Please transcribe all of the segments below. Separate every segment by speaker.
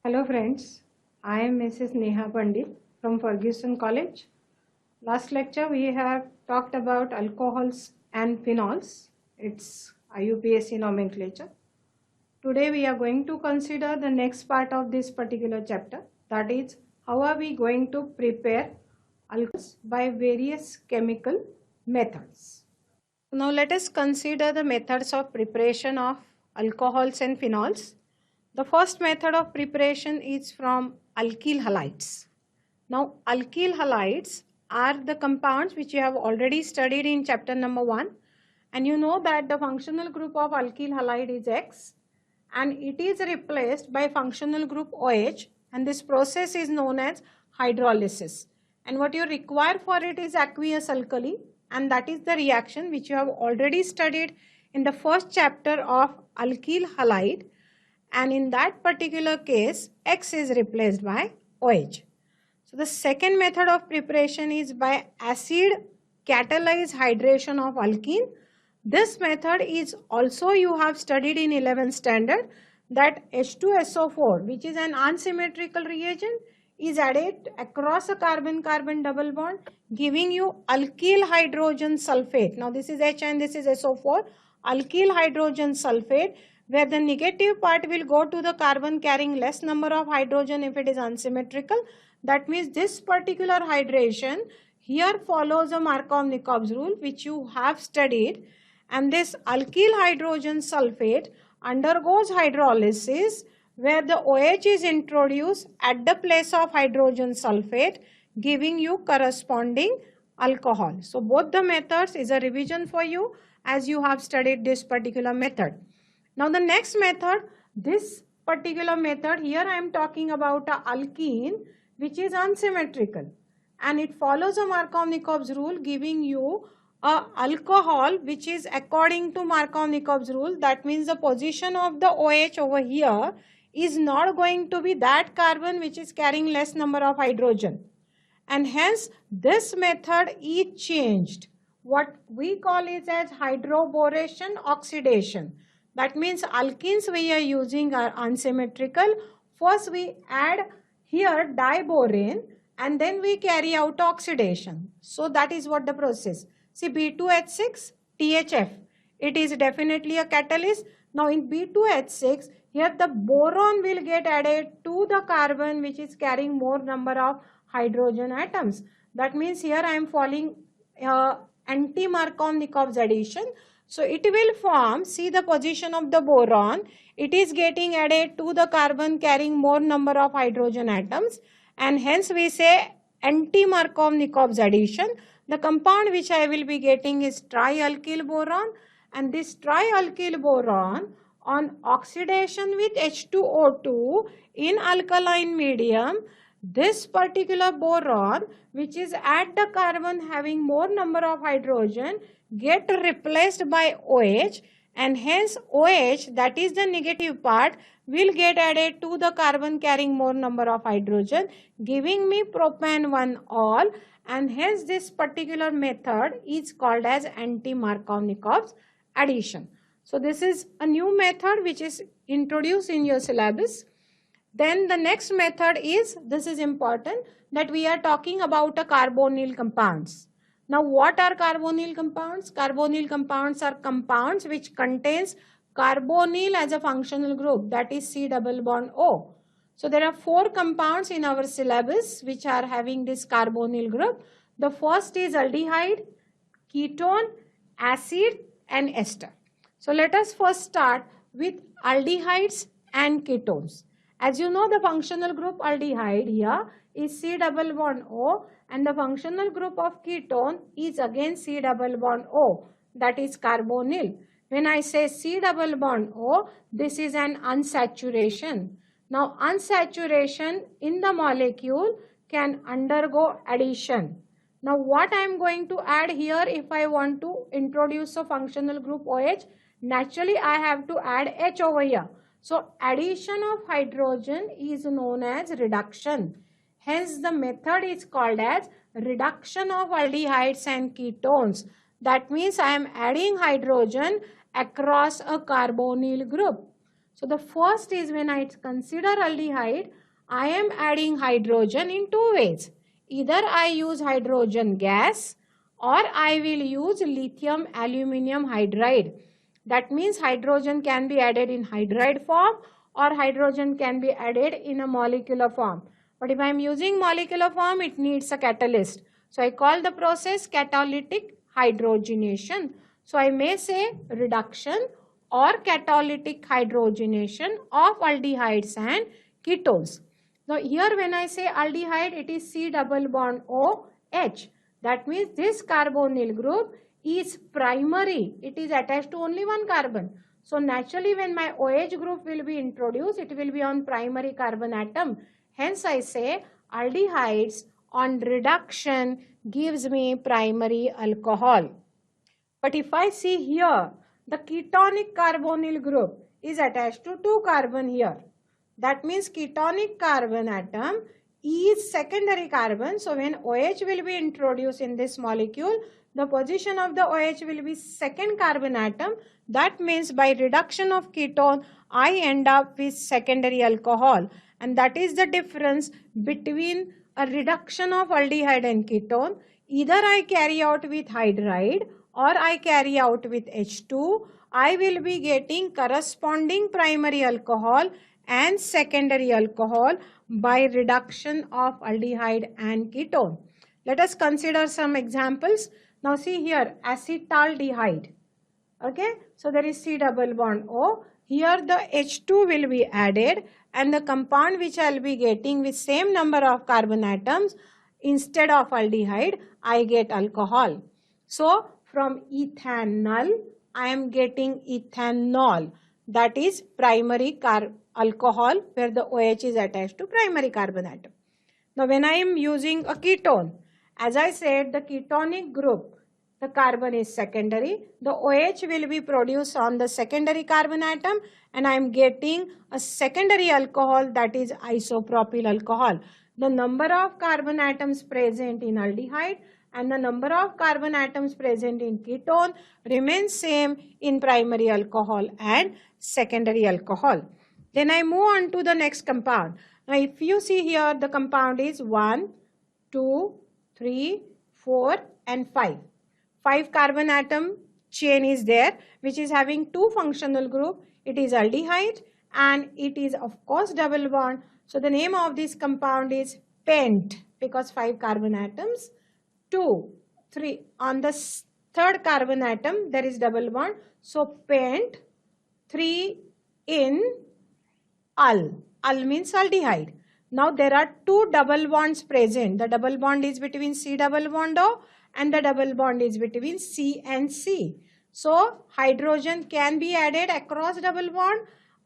Speaker 1: Hello friends, I am Mrs. Neha Pandit from Ferguson College. Last lecture we have talked about alcohols and phenols, its IUPAC nomenclature. Today we are going to consider the next part of this particular chapter, that is how are we going to prepare alcohols by various chemical methods. Now let us consider the methods of preparation of alcohols and phenols. The first method of preparation is from alkyl halides. Now alkyl halides are the compounds which you have already studied in chapter number 1, and you know that the functional group of alkyl halide is X and it is replaced by functional group OH, and this process is known as hydrolysis, and what you require for it is aqueous alkali, and that is the reaction which you have already studied in the first chapter of alkyl halide, and in that particular case X is replaced by OH. So the second method of preparation is by acid catalyzed hydration of alkene. This method is also you have studied in 11th standard, that H2SO4, which is an unsymmetrical reagent, is added across a carbon-carbon double bond, giving you alkyl hydrogen sulfate. Now this is H and this is SO4, alkyl hydrogen sulfate, where the negative part will go to the carbon carrying less number of hydrogen if it is unsymmetrical. That means this particular hydration here follows a Markov-Nikov's rule which you have studied, and this alkyl hydrogen sulfate undergoes hydrolysis where the OH is introduced at the place of hydrogen sulfate, giving you corresponding alcohol. So both the methods is a revision for you as you have studied this particular method. Now the next method, this particular method here I am talking about a alkene which is unsymmetrical, and it follows a Markov-Nikov's rule, giving you a alcohol which is according to Markov-Nikov's rule. That means the position of the OH over here is not going to be that carbon which is carrying less number of hydrogen, and hence this method is changed. What we call it as hydroboration oxidation. That means alkenes we are using are unsymmetrical. First we add here diborane and then we carry out oxidation. So that is what the process. See B2H6 THF. It is definitely a catalyst. Now in B2H6 here the boron will get added to the carbon which is carrying more number of hydrogen atoms. That means here I am following anti-Markov-Nikov's addition. So it will form, see the position of the boron, it is getting added to the carbon carrying more number of hydrogen atoms, and hence we say anti-Markov-Nikov's addition. The compound which I will be getting is trialkyl boron, and this trialkyl boron on oxidation with H2O2 in alkaline medium, this particular boron which is at the carbon having more number of hydrogen get replaced by OH, and hence OH, that is the negative part, will get added to the carbon carrying more number of hydrogen, giving me propan-1-ol, and hence this particular method is called as anti-Markov-Nikov's addition. So this is a new method which is introduced in your syllabus. Then the next method is, this is important, that we are talking about a carbonyl compounds. Now what are carbonyl compounds? Carbonyl compounds are compounds which contains carbonyl as a functional group, that is C double bond O. So there are 4 compounds in our syllabus which are having this carbonyl group. The first is aldehyde, ketone, acid and ester. So let us first start with aldehydes and ketones. As you know, the functional group aldehyde here is C double bond O, and the functional group of ketone is again C double bond O, that is carbonyl. When I say C double bond O, this is an unsaturation. Now unsaturation in the molecule can undergo addition. Now what I am going to add here, if I want to introduce a functional group OH, naturally I have to add H over here. So addition of hydrogen is known as reduction. Hence the method is called as reduction of aldehydes and ketones. That means I am adding hydrogen across a carbonyl group. So the first is, when I consider aldehyde, I am adding hydrogen in two ways. Either I use hydrogen gas or I will use lithium aluminum hydride. That means hydrogen can be added in hydride form or hydrogen can be added in a molecular form. But if I am using molecular form, it needs a catalyst. So I call the process catalytic hydrogenation. So I may say reduction or catalytic hydrogenation of aldehydes and ketones. Now here when I say aldehyde, it is C double bond OH. That means this carbonyl group is primary. It is attached to only one carbon. So naturally when my OH group will be introduced, it will be on primary carbon atom. Hence I say aldehydes on reduction gives me primary alcohol. But if I see here, the ketonic carbonyl group is attached to two carbon here. That means ketonic carbon atom is secondary carbon. So when OH will be introduced in this molecule, the position of the OH will be second carbon atom. That means by reduction of ketone, I end up with secondary alcohol. And that is the difference between a reduction of aldehyde and ketone. Either I carry out with hydride or I carry out with H2, I will be getting corresponding primary alcohol and secondary alcohol by reduction of aldehyde and ketone. Let us consider some examples. Now see here, acetaldehyde. Okay, so there is C double bond O. Here the H2 will be added and the compound which I will be getting with same number of carbon atoms, instead of aldehyde, I get alcohol. So from ethanol, I am getting ethanol. That is primary alcohol where the OH is attached to primary carbon atom. Now when I am using a ketone, as I said, the ketonic group, the carbon is secondary. The OH will be produced on the secondary carbon atom and I am getting a secondary alcohol, that is isopropyl alcohol. The number of carbon atoms present in aldehyde and the number of carbon atoms present in ketone remains same in primary alcohol and secondary alcohol. Then I move on to the next compound. Now if you see here, the compound is 1, 2, 3, 4 and 5. 5 carbon atom chain is there which is having two functional group. It is aldehyde and it is of course double bond. So the name of this compound is pent because 5 carbon atoms. 2, 3. On the third carbon atom there is double bond. So pent. 3 in al. Al means aldehyde. Now there are two double bonds present. The double bond is between C double bond O and the double bond is between C and C. So hydrogen can be added across double bond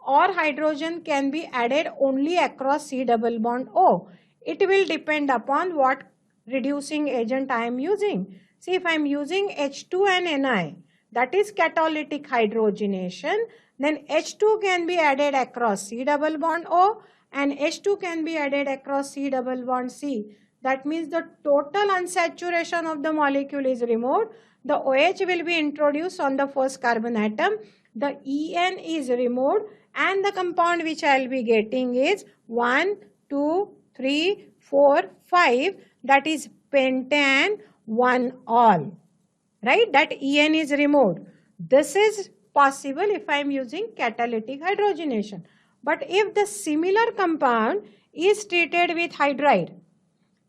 Speaker 1: or hydrogen can be added only across C double bond O. It will depend upon what reducing agent I am using. See, if I am using H2 and Ni, that is catalytic hydrogenation, then H2 can be added across C double bond O and H2 can be added across C double bond C. That means the total unsaturation of the molecule is removed. The OH will be introduced on the first carbon atom. The En is removed and the compound which I will be getting is 1, 2, 3, 4, 5. That is pentan 1-ol. Right? That En is removed. This is possible if I am using catalytic hydrogenation. But if the similar compound is treated with hydride,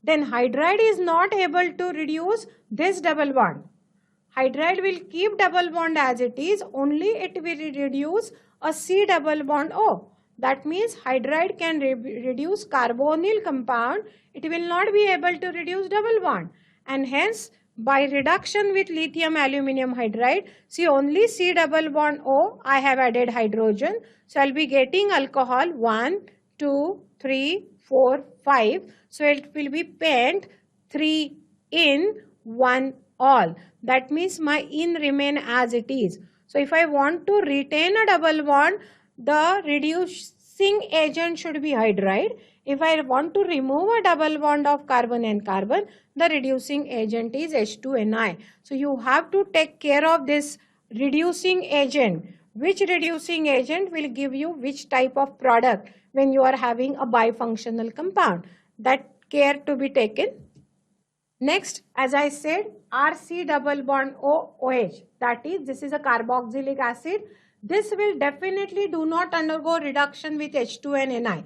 Speaker 1: then hydride is not able to reduce this double bond. Hydride will keep double bond as it is, only it will reduce a C double bond O. That means hydride can reduce carbonyl compound, it will not be able to reduce double bond. And hence, by reduction with lithium aluminum hydride, see only C double bond O, I have added hydrogen. So I will be getting alcohol 1, 2, 3, 4, 5. So it will be pent 3 in 1-ol. That means my in remain as it is. So if I want to retain a double bond, the reducing agent should be hydride. If I want to remove a double bond of carbon and carbon, the reducing agent is H2Ni. So you have to take care of this reducing agent. Which reducing agent will give you which type of product? when you are having a bifunctional compound. That care to be taken. Next, as I said, RC double bond OH, that is, this is a carboxylic acid. This will definitely do not undergo reduction with H2 and Ni.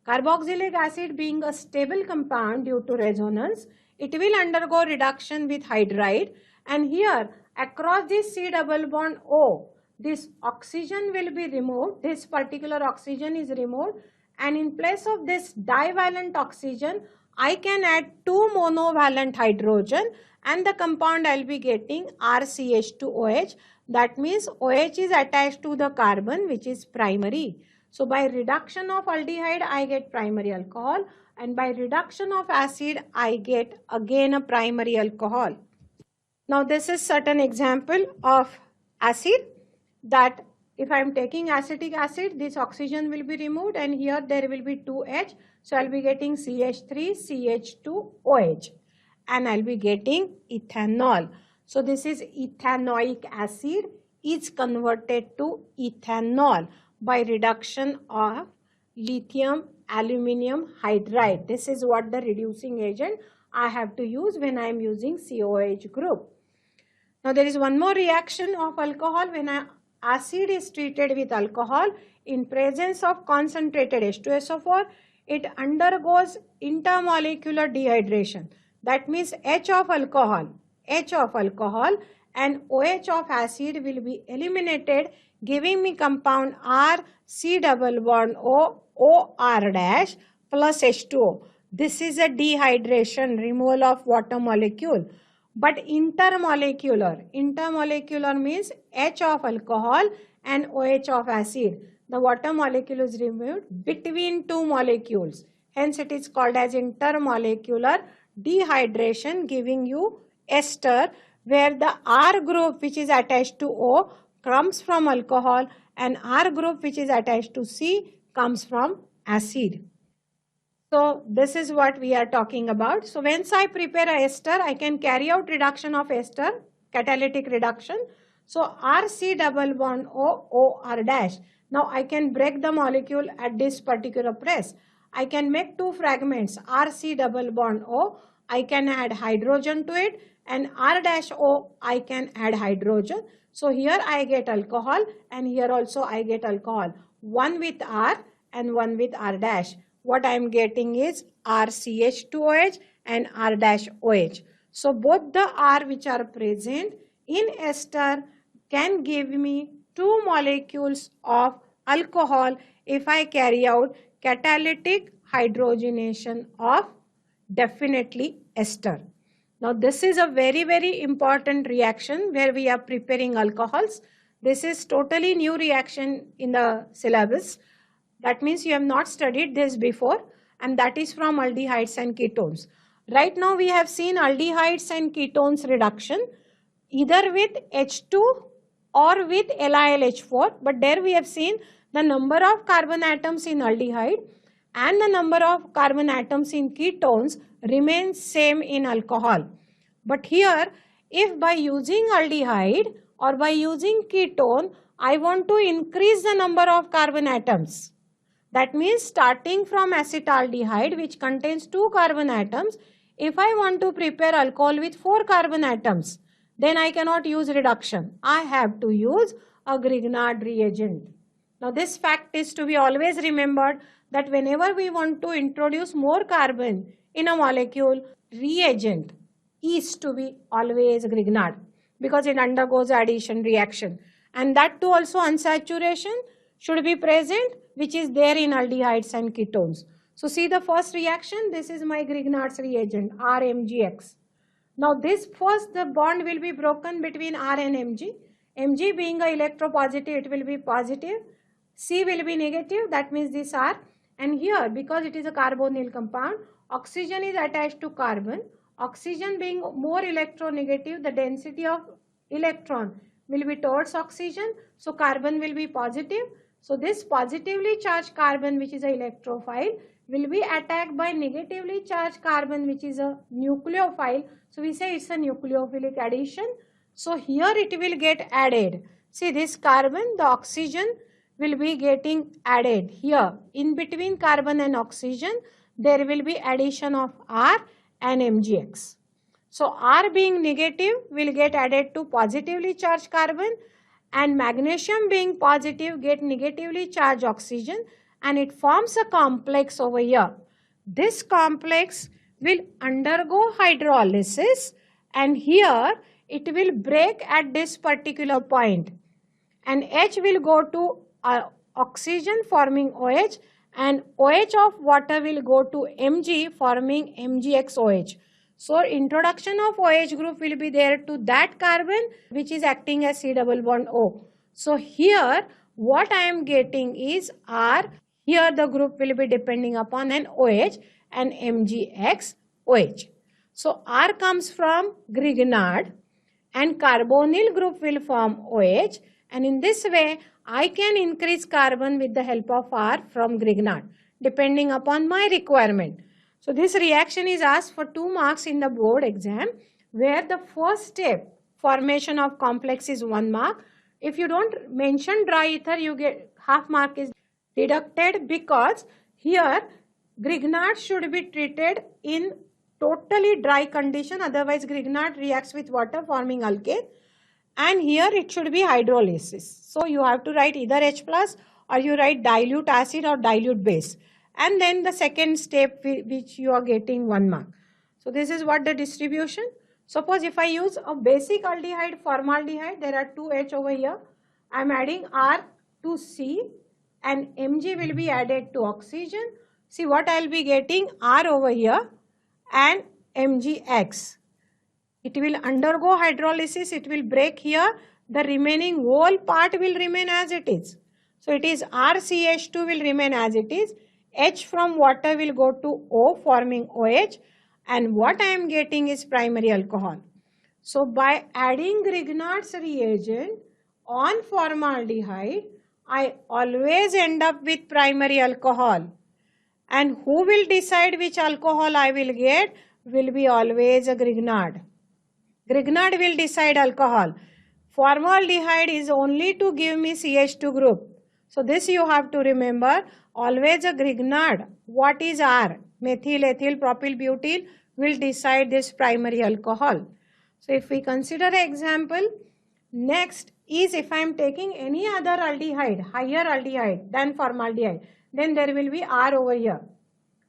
Speaker 1: Carboxylic acid being a stable compound due to resonance, it will undergo reduction with hydride, and here across this C double bond O, this oxygen will be removed, this particular oxygen is removed, and in place of this divalent oxygen, I can add 2 monovalent hydrogen, and the compound I will be getting RCH2OH. That means OH is attached to the carbon, which is primary. So by reduction of aldehyde, I get primary alcohol, and by reduction of acid, I get again a primary alcohol. Now this is certain example of acid, that if I am taking acetic acid, this oxygen will be removed, and here there will be 2H. So I will be getting CH3, CH2OH, and I will be getting ethanol. So this is ethanoic acid is converted to ethanol by reduction of lithium aluminium hydride. This is what the reducing agent I have to use when I am using COH group. Now there is one more reaction of alcohol when acid is treated with alcohol in presence of concentrated H2SO4. It undergoes intermolecular dehydration. That means H of alcohol and OH of acid will be eliminated, giving me compound R C double bond O OR dash plus H2O. This is a dehydration, removal of water molecule. But intermolecular means H of alcohol and OH of acid. The water molecule is removed between two molecules. Hence it is called as intermolecular dehydration, giving you ester, where the R group which is attached to O comes from alcohol and R group which is attached to C comes from acid. So this is what we are talking about. So once I prepare a ester, I can carry out reduction of ester, catalytic reduction. So RC double bond O OR dash. Now I can break the molecule at this particular press. I can make two fragments, RC double bond O. I can add hydrogen to it, and R dash O, I can add hydrogen. So here I get alcohol, and here also I get alcohol. One with R and one with R dash. What I am getting is RCH2OH and R dash OH. So both the R which are present in ester can give me 2 molecules of alcohol if I carry out catalytic hydrogenation of definitely ester. Now this is a very important reaction where we are preparing alcohols. This is totally new reaction in the syllabus. That means you have not studied this before, and that is from aldehydes and ketones. Right now we have seen aldehydes and ketones reduction either with H2 or with LiLH4, but there we have seen the number of carbon atoms in aldehyde and the number of carbon atoms in ketones remains same in alcohol. But here, if by using aldehyde or by using ketone, I want to increase the number of carbon atoms. That means starting from acetaldehyde, which contains 2 carbon atoms, if I want to prepare alcohol with 4 carbon atoms, then I cannot use reduction. I have to use a Grignard reagent. Now this fact is to be always remembered, that whenever we want to introduce more carbon in a molecule, reagent is to be always Grignard, because it undergoes addition reaction, and that too also unsaturation should be present, which is there in aldehydes and ketones. So see the first reaction, this is my Grignard's reagent, RMgX. Now this first, the bond will be broken between R and Mg. Mg being a electropositive, it will be positive. C will be negative, that means this R. And here, because it is a carbonyl compound, oxygen is attached to carbon. Oxygen being more electronegative, the density of electron will be towards oxygen. So carbon will be positive. So this positively charged carbon, which is an electrophile, will be attacked by negatively charged carbon, which is a nucleophile. So we say it's a nucleophilic addition. So here it will get added. See this carbon, the oxygen will be getting added here. In between carbon and oxygen, there will be addition of R and MgX. So R being negative will get added to positively charged carbon, and magnesium being positive get negatively charged oxygen, and it forms a complex over here. This complex will undergo hydrolysis, and here it will break at this particular point, and H will go to oxygen forming OH, and OH of water will go to Mg forming MgXOH. So introduction of OH group will be there to that carbon which is acting as C double bond O. So here what I am getting is R. Here the group will be depending upon an OH and MgXOH. So R comes from Grignard, and carbonyl group will form OH, and in this way I can increase carbon with the help of R from Grignard depending upon my requirement. So this reaction is asked for 2 marks in the board exam, where the first step, formation of complex, is 1 mark. If you don't mention dry ether, you get half mark is deducted, because here Grignard should be treated in totally dry condition, otherwise Grignard reacts with water forming alkane, and here it should be hydrolysis. So you have to write either H plus, or you write dilute acid or dilute base, and then the second step which you are getting 1 mark. So this is what the distribution. Suppose if I use a basic aldehyde, formaldehyde, there are 2 H over here. I am adding R to C, and Mg will be added to oxygen. See what I will be getting, R over here and MgX. It will undergo hydrolysis, it will break here, the remaining whole part will remain as it is. So it is RCH2 will remain as it is, H from water will go to O forming OH, and what I am getting is primary alcohol. So by adding Grignard's reagent on formaldehyde, I always end up with primary alcohol. And who will decide which alcohol I will get will be always a Grignard. Grignard will decide alcohol. Formaldehyde is only to give me CH2 group. So this you have to remember, always a Grignard. What is R? Methyl, ethyl, propyl, butyl will decide this primary alcohol. So if we consider an example, next is if I am taking any other aldehyde, higher aldehyde than formaldehyde, then there will be R over here.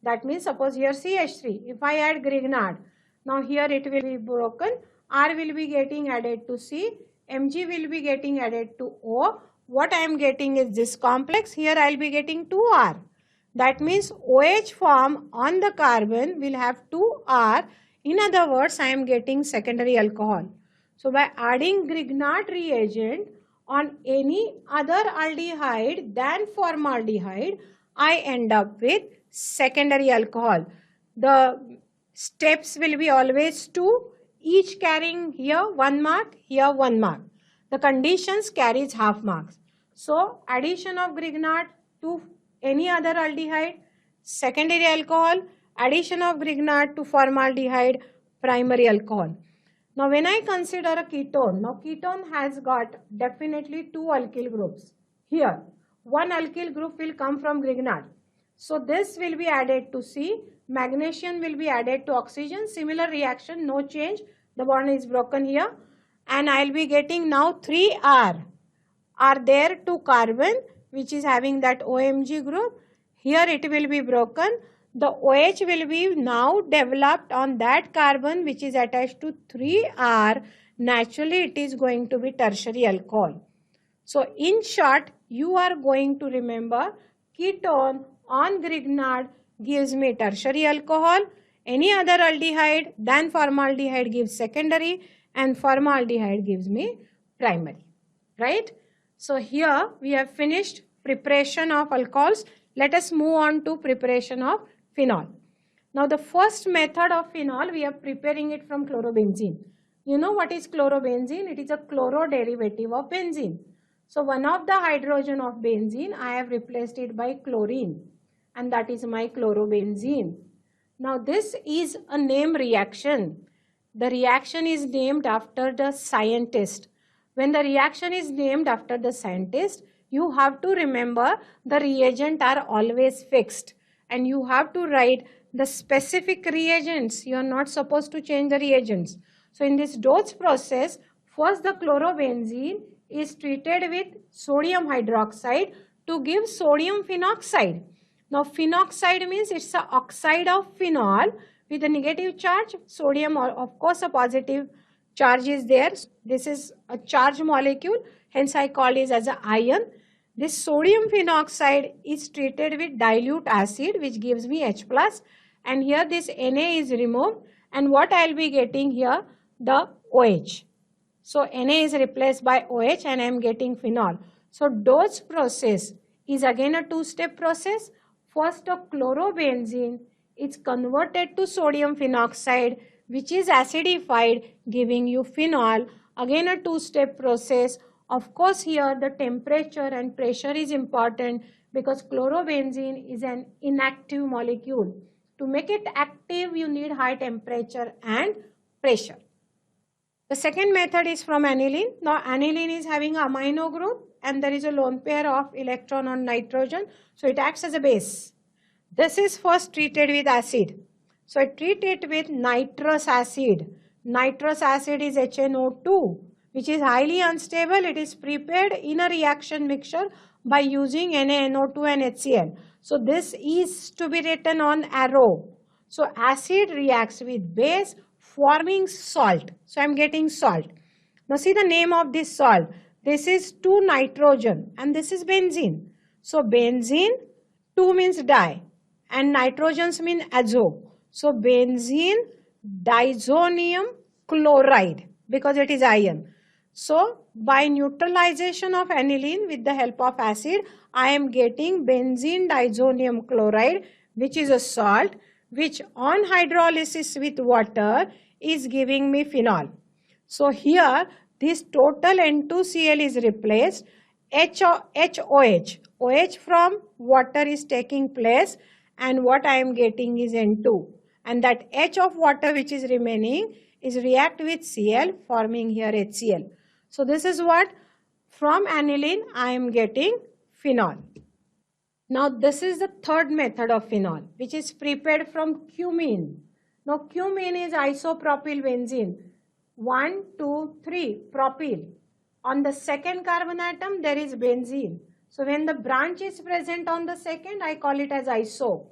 Speaker 1: That means suppose here CH3, if I add Grignard, now here it will be broken, R will be getting added to C, Mg will be getting added to O. What I am getting is this complex, here I will be getting 2R. That means OH form on the carbon will have 2R. In other words, I am getting secondary alcohol. So by adding Grignard reagent on any other aldehyde than formaldehyde, I end up with secondary alcohol. The steps will be always 2, each carrying here 1 mark, here 1 mark. The conditions carries half marks. So addition of Grignard to any other aldehyde, secondary alcohol, addition of Grignard to formaldehyde, primary alcohol. Now when I consider a ketone, now ketone has got definitely 2 alkyl groups. Here, 1 alkyl group will come from Grignard. So this will be added to C, magnesium will be added to oxygen, similar reaction, no change, the bond is broken here, and I will be getting now 3R are there to carbon which is having that OMG group. Here it will be broken, the OH will be now developed on that carbon which is attached to 3R, naturally it is going to be tertiary alcohol. So in short, you are going to remember ketone on Grignard gives me tertiary alcohol, any other aldehyde than formaldehyde gives secondary, and formaldehyde gives me primary, right? So here we have finished preparation of alcohols. Let us move on to preparation of phenol. Now the first method of phenol, we are preparing it from chlorobenzene. You know what is chlorobenzene? It is a chloro derivative of benzene. So one of the hydrogen of benzene, I have replaced it by chlorine, and that is my chlorobenzene. Now this is a name reaction. The reaction is named after the scientist. When the reaction is named after the scientist, you have to remember the reagent are always fixed and you have to write the specific reagents. You are not supposed to change the reagents. So in this Dodds process, first the chlorobenzene is treated with sodium hydroxide to give sodium phenoxide. Now phenoxide means it's an oxide of phenol with a negative charge. Sodium, of course, a positive charge is there. This is a charged molecule, hence I call it as an ion. This sodium phenoxide is treated with dilute acid, which gives me H plus, and here this Na is removed, and what I will be getting here, the OH. So Na is replaced by OH and I am getting phenol. So Dodds process is again a two-step process. First, a chlorobenzene is converted to sodium phenoxide, which is acidified, giving you phenol. Again a two-step process. Of course, here the temperature and pressure is important because chlorobenzene is an inactive molecule. To make it active, you need high temperature and pressure. The second method is from aniline. Now, aniline is having a amino group and there is a lone pair of electron on nitrogen. So, it acts as a base. This is first treated with acid. So, I treat it with nitrous acid. Nitrous acid is HNO2, which is highly unstable. It is prepared in a reaction mixture by using NaNO2 and HCl. So, this is to be written on arrow. So, acid reacts with base forming salt. So, I am getting salt. Now, see the name of this salt. This is 2 nitrogen and this is benzene. So, benzene, 2 means di and nitrogens mean azo. So, benzene diazonium chloride because it is ion. So, by neutralization of aniline with the help of acid, I am getting benzene diazonium chloride, which is a salt, which on hydrolysis with water is giving me phenol. So, here this total N2Cl is replaced. HOH. OH from water is taking place and what I am getting is N2. And that H of water which is remaining is react with Cl forming here HCl. So, this is what from aniline I am getting phenol. Now, this is the third method of phenol which is prepared from cumene. Now, cumene is isopropyl benzene. 1, 2, 3 propyl. On the second carbon atom there is benzene. So, when the branch is present on the second, I call it as iso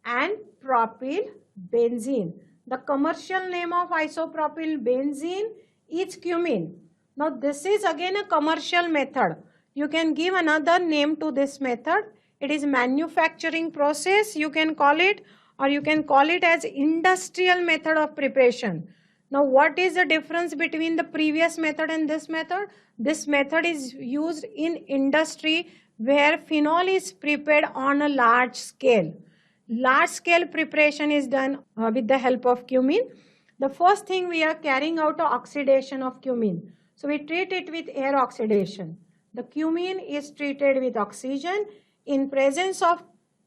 Speaker 1: and propyl benzene. The commercial name of isopropyl benzene is cumene. Now, this is again a commercial method. You can give another name to this method. It is manufacturing process, you can call it, or you can call it as industrial method of preparation. Now, what is the difference between the previous method and this method? This method is used in industry where phenol is prepared on a large scale. Large scale preparation is done with the help of cumene. The first thing we are carrying out an oxidation of cumene. So, we treat it with air oxidation. The cumene is treated with oxygen in presence of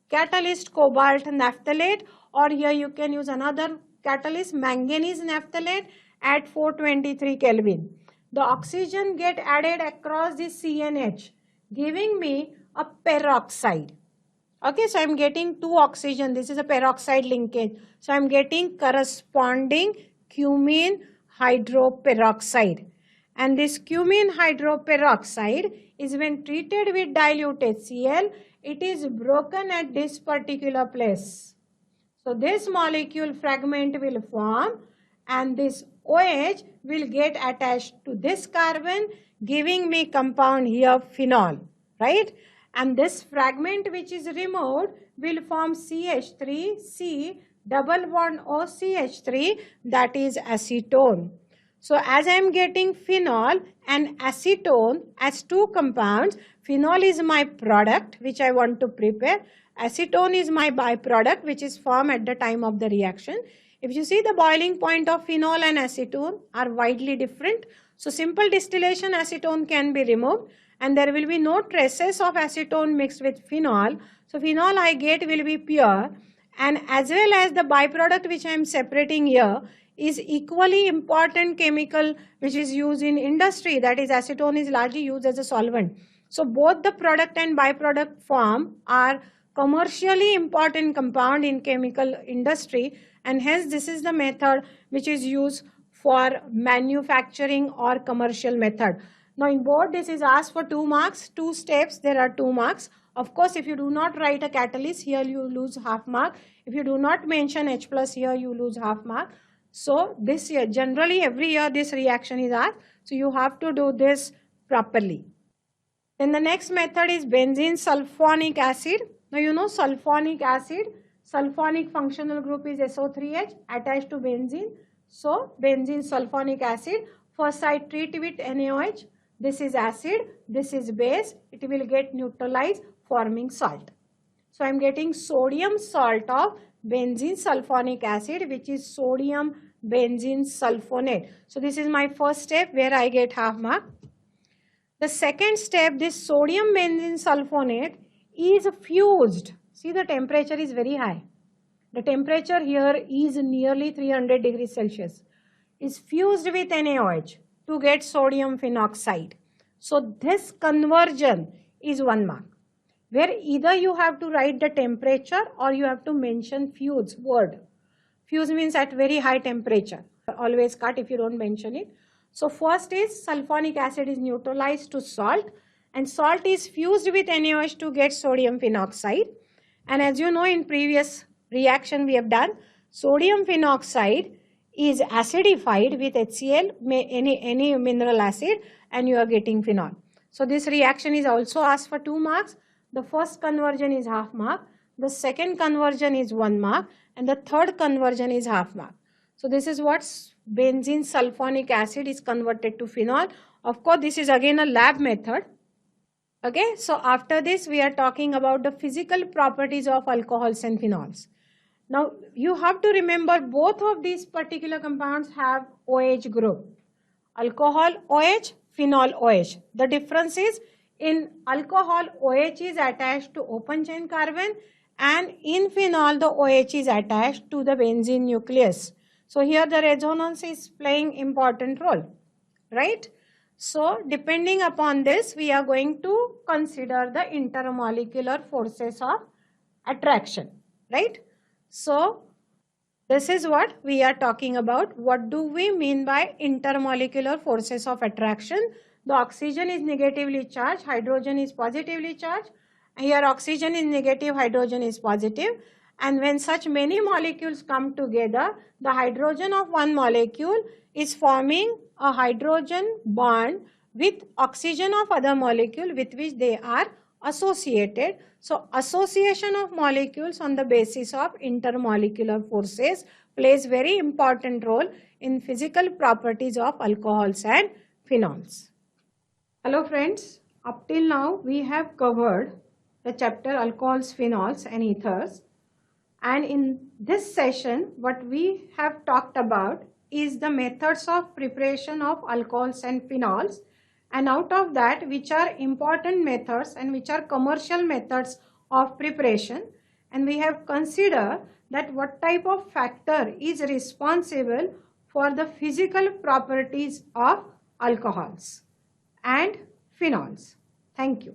Speaker 1: catalyst cobalt naphthalate, or here you can use another catalyst manganese naphthalate at 423 Kelvin. The oxygen get added across the CNH, giving me a peroxide. Okay, so I am getting 2 oxygen. This is a peroxide linkage. So I am getting corresponding cumene hydroperoxide. And this cumene hydroperoxide is when treated with dilute HCl, it is broken at this particular place. So this molecule fragment will form and this OH will get attached to this carbon, giving me compound here phenol, right? And this fragment which is removed will form CH3, C double bond O CH3, that is acetone. So as I am getting phenol and acetone as 2 compounds, phenol is my product which I want to prepare. Acetone is my byproduct which is formed at the time of the reaction. If you see, the boiling point of phenol and acetone are widely different. So simple distillation acetone can be removed and there will be no traces of acetone mixed with phenol. So phenol I get will be pure, and as well as the byproduct which I am separating here is equally important chemical which is used in industry, that is acetone is largely used as a solvent. So both the product and byproduct form are commercially important compound in chemical industry, and hence this is the method which is used for manufacturing or commercial method. Now in board this is asked for 2 marks, 2 steps, there are 2 marks. Of course, if you do not write a catalyst, here you lose half mark. If you do not mention H plus, here you lose half mark. So this year, generally every year this reaction is asked. So you have to do this properly. Then the next method is benzene sulfonic acid. Now you know sulfonic acid, sulfonic functional group is SO3H attached to benzene. So benzene sulfonic acid, first I treat with NaOH. This is acid, this is base. It will get neutralized, forming salt. So I am getting sodium salt of benzene sulfonic acid, which is sodium benzene sulfonate. So this is my first step where I get half mark. The second step, this sodium benzene sulfonate is fused. See, the temperature is very high. The temperature here is nearly 300 degrees Celsius. Is fused with NaOH to get sodium phenoxide. So this conversion is 1 mark, where either you have to write the temperature or you have to mention fuse word. Fuse means at very high temperature. Always cut if you don't mention it. So first is sulfonic acid is neutralized to salt, and salt is fused with NaOH to get sodium phenoxide. And as you know, in previous reaction we have done, sodium phenoxide is acidified with HCl, any mineral acid, and you are getting phenol. So this reaction is also asked for 2 marks. The first conversion is half mark, the second conversion is 1 mark, and the third conversion is half mark. So this is what benzene sulfonic acid is converted to phenol. Of course, this is again a lab method. Okay, so after this we are talking about the physical properties of alcohols and phenols. Now you have to remember both of these particular compounds have OH group. Alcohol OH, phenol OH. The difference is in alcohol OH is attached to open chain carbon, and in phenol the OH is attached to the benzene nucleus. So here the resonance is playing important role, right? So depending upon this we are going to consider the intermolecular forces of attraction, right? So this is what we are talking about. What do we mean by intermolecular forces of attraction? The oxygen is negatively charged, hydrogen is positively charged. Here oxygen is negative, hydrogen is positive. And when such many molecules come together, the hydrogen of one molecule is forming a hydrogen bond with oxygen of other molecule with which they are associated. So association of molecules on the basis of intermolecular forces plays very important role in physical properties of alcohols and phenols. Hello friends, up till now we have covered the chapter alcohols, phenols and ethers, and in this session what we have talked about is the methods of preparation of alcohols and phenols, and out of that which are important methods and which are commercial methods of preparation, and we have considered that what type of factor is responsible for the physical properties of alcohols and phenols. Thank you.